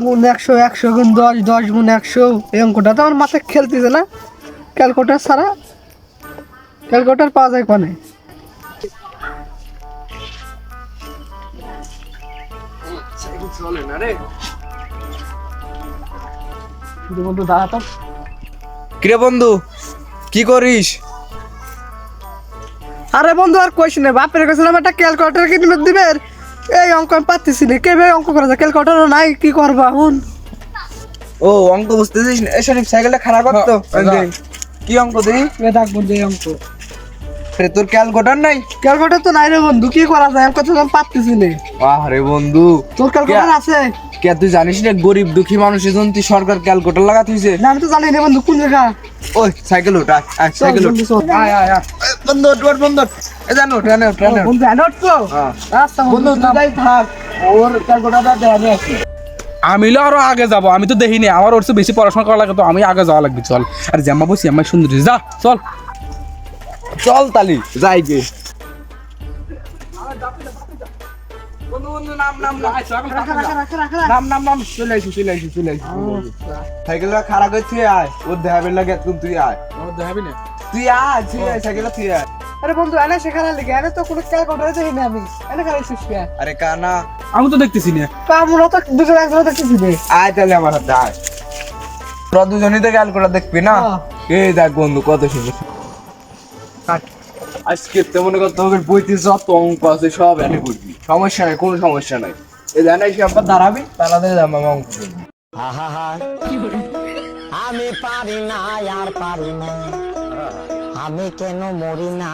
গুণ 100, 100 গুণ 10, 10 গুণ 100। এই অঙ্কটা তো আমার মাথায় খেলতেছে না। ক্যালকুলেটর ছাড়া ক্যালকুলেটর পাওয়া যায় কোনে? বন্ধু দাঁড়া তো। কিরে বন্ধু, কি করিস? আরে বন্ধু আর কইস না, বাপের কাছে আমার একটা ক্যালকুলেটর কিনে দিবে। এই অঙ্ক আমি পারতেছি না, কেবে অঙ্ক করা যায়? ক্যালকুলেটর নাই, কি করবা এখন? ও অঙ্ক বুঝতেছিস না? এই শরীফ সাইকেলটা খারাপ করতো। কি অঙ্ক দিই? এ ডাকবো যে অঙ্ক তোর ক্যালকুলেটর নাই? ক্যালকুলেটর তো নাই রে বন্ধু, কি করা যায়? অঙ্ক তো আমি পারতেছি না। আরে বন্ধু, তোর ক্যালকুলেটর আছে? কে তুই জানিস না গরিব দুঃখী মানুষের জন্য তুই সরকার ক্যালকুলেটর লাগাতে হইছে? না আমি তো জানি না বন্ধু, কোন জায়গা? ওই সাইকেল ওঠ, সাইকেল ওঠ। আয় আয় আয় বন্ধু, ওঠ বন্ধু, এই জানো ট্রেনে ট্রেনে বন্ধু এনট তো। আচ্ছা বন্ধু তুই যাই থাক, ওর ক্যালকুলেটরটা দেখানি আছে। আমি আরো আগে যাব, আমি তো দেখিনি, আমার ওর চেয়ে বেশি পড়াশোনা করা লাগে, তো আমি আগে যাওয়া লাগবে। চল, আর জাম্মা বসি আমার সুন্দরী, যা চল চল তালি যাই গে। সাইকেলটা খারাপ করে তুই আয়, ওর দেখাবে লাগে তুই আয়, তুই আয়, তুই আয়, সাইকেলটা তুই আয়। আরে বন্ধু এনে সেখানে লিখে, এনে তো কোনো ক্যালকুলেটর দেখি না আমি। এনে খাইছিস কে? আরে কানা আমি তো দেখতেছি না। আমরা তো দুজন একজন দেখতেছি রে। আয় তাহলে আমার হাতে আয়, তোরা দুজনই তো ক্যালকুলেটর দেখবি না? হ্যাঁ। এই দেখ বন্ধু কত সুন্দর। আজকে তেমন কথা হবে, বইতে যত অঙ্ক আছে সব এনে করবি, সমস্যা নাই, কোনো সমস্যা নাই। এই জানাই সে আবার দাঁড়াবি, তাহলে আমার অঙ্ক করবি। আমি পারি না আর পারি না, আমি কেন মরি না।